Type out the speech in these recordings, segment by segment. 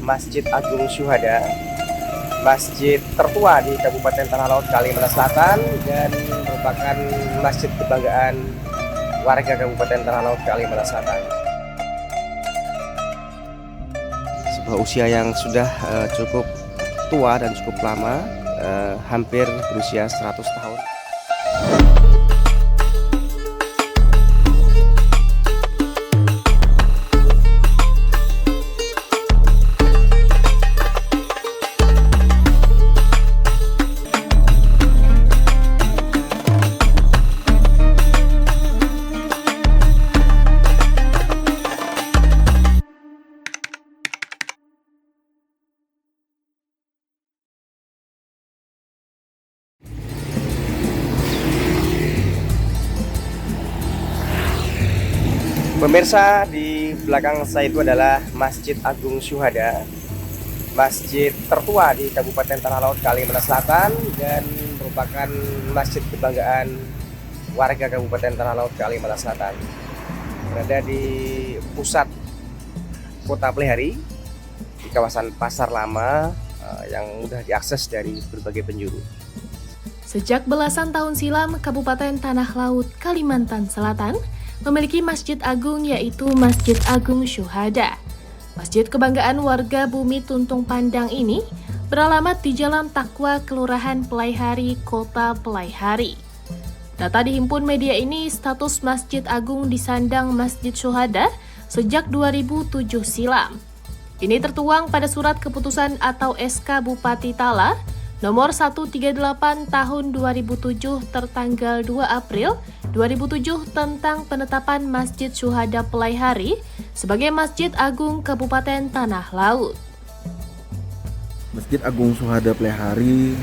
Masjid Agung Syuhada, masjid tertua di Kabupaten Tanah Laut, Kalimantan Selatan, dan merupakan masjid kebanggaan warga Kabupaten Tanah Laut, Kalimantan Selatan. Sebuah usia yang sudah cukup tua dan cukup lama, hampir berusia 100 tahun. Pemirsa, di belakang saya itu adalah Masjid Agung Syuhada, masjid tertua di Kabupaten Tanah Laut, Kalimantan Selatan, dan merupakan masjid kebanggaan warga Kabupaten Tanah Laut, Kalimantan Selatan. Berada di pusat kota Plehari, di kawasan Pasar Lama yang mudah diakses dari berbagai penjuru. Sejak belasan tahun silam, Kabupaten Tanah Laut, Kalimantan Selatan memiliki masjid agung, yaitu Masjid Agung Syuhada. Masjid kebanggaan warga Bumi Tuntung Pandang ini beralamat di Jalan Takwa, Kelurahan Pelaihari, Kota Pelaihari. Data dihimpun media ini, status Masjid Agung disandang Masjid Syuhada sejak 2007 silam. Ini tertuang pada Surat Keputusan atau SK Bupati Tala nomor 138 tahun 2007 tertanggal 2 April 2007 tentang penetapan Masjid Syuhada Pelaihari sebagai Masjid Agung Kabupaten Tanah Laut. Masjid Agung Syuhada Pelaihari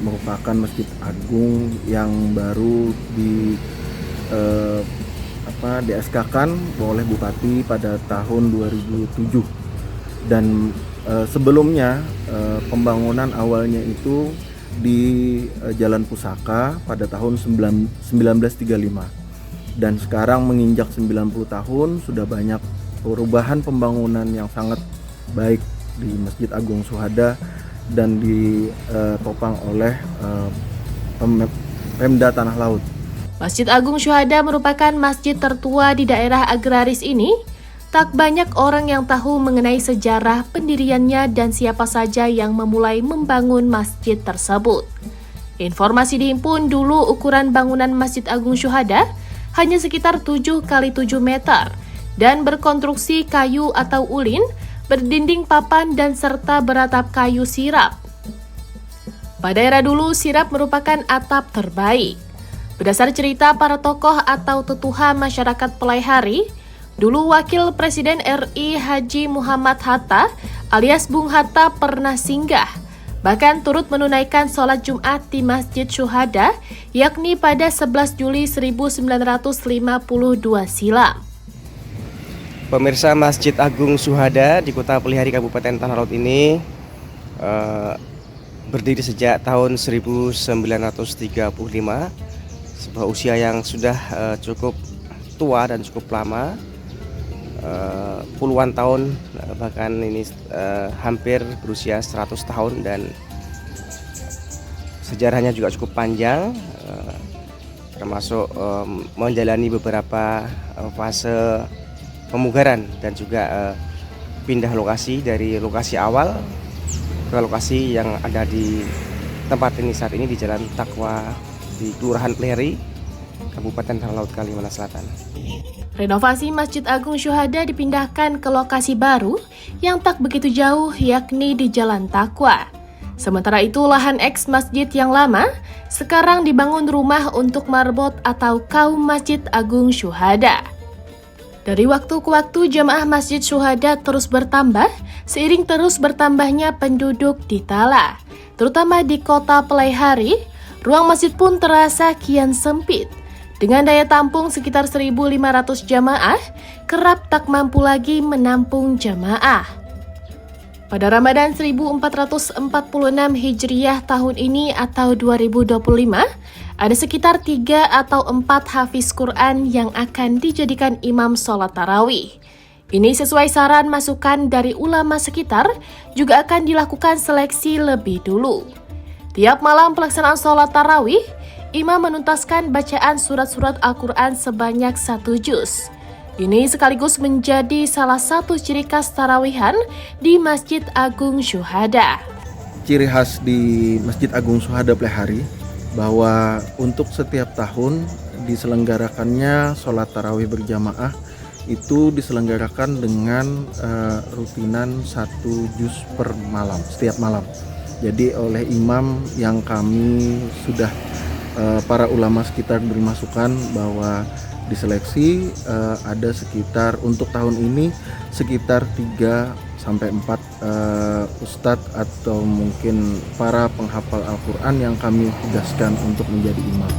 merupakan masjid agung yang baru di-SK-kan oleh Bupati pada tahun 2007. Dan sebelumnya pembangunan awalnya itu di Jalan Pusaka pada tahun 1935, dan sekarang menginjak 90 tahun sudah banyak perubahan pembangunan yang sangat baik di Masjid Agung Syuhada dan ditopang oleh Pemda Tanah Laut. Masjid Agung Syuhada merupakan masjid tertua di daerah agraris ini. Tak banyak orang yang tahu mengenai sejarah pendiriannya dan siapa saja yang memulai membangun masjid tersebut. Informasi dihimpun dulu ukuran bangunan Masjid Agung Syuhada hanya sekitar 7 x 7 meter dan berkonstruksi kayu atau ulin, berdinding papan dan serta beratap kayu sirap. Pada era dulu, sirap merupakan atap terbaik. Berdasar cerita para tokoh atau tetuha masyarakat Pelaihari, dulu Wakil Presiden RI Haji Muhammad Hatta alias Bung Hatta pernah singgah, bahkan turut menunaikan sholat Jumat di Masjid Syuhada, yakni pada 11 Juli 1952 silam. Pemirsa, Masjid Agung Syuhada di Kota Pelaihari, Kabupaten Tanah Laut ini berdiri sejak tahun 1935, sebuah usia yang sudah cukup tua dan cukup lama. Puluhan tahun, bahkan ini hampir berusia 100 tahun, dan sejarahnya juga cukup panjang, termasuk menjalani beberapa fase pemugaran dan juga pindah lokasi dari lokasi awal ke lokasi yang ada di tempat ini saat ini, di Jalan Takwa di Kelurahan Plehari, Kabupaten Tanah Laut, Kalimantan Selatan. Renovasi Masjid Agung Syuhada dipindahkan ke lokasi baru yang tak begitu jauh, yakni di Jalan Takwa. Sementara itu, lahan eks masjid yang lama sekarang dibangun rumah untuk marbot atau kaum Masjid Agung Syuhada. Dari waktu ke waktu, jamaah Masjid Syuhada terus bertambah seiring terus bertambahnya penduduk di Tala, terutama di Kota Pelaihari. Ruang masjid pun terasa kian sempit. Dengan daya tampung sekitar 1.500 jamaah, kerap tak mampu lagi menampung jamaah. Pada Ramadan 1446 Hijriah tahun ini atau 2025, ada sekitar 3 atau 4 hafiz Quran yang akan dijadikan imam sholat tarawih. Ini sesuai saran masukan dari ulama sekitar, juga akan dilakukan seleksi lebih dulu. Tiap malam pelaksanaan sholat tarawih, imam menuntaskan bacaan surat-surat Al-Quran sebanyak 1 juz. Ini sekaligus menjadi salah satu ciri khas tarawihan di Masjid Agung Syuhada. Ciri khas di Masjid Agung Syuhada Plehari bahwa untuk setiap tahun diselenggarakannya sholat tarawih berjamaah itu diselenggarakan dengan rutinan 1 juz per malam, setiap malam. Jadi oleh imam yang kami sudah para ulama sekitar beri masukan bahwa diseleksi ada sekitar untuk tahun ini sekitar 3 sampai 4 ustadz atau mungkin para penghafal Al-Quran yang kami tugaskan untuk menjadi imam.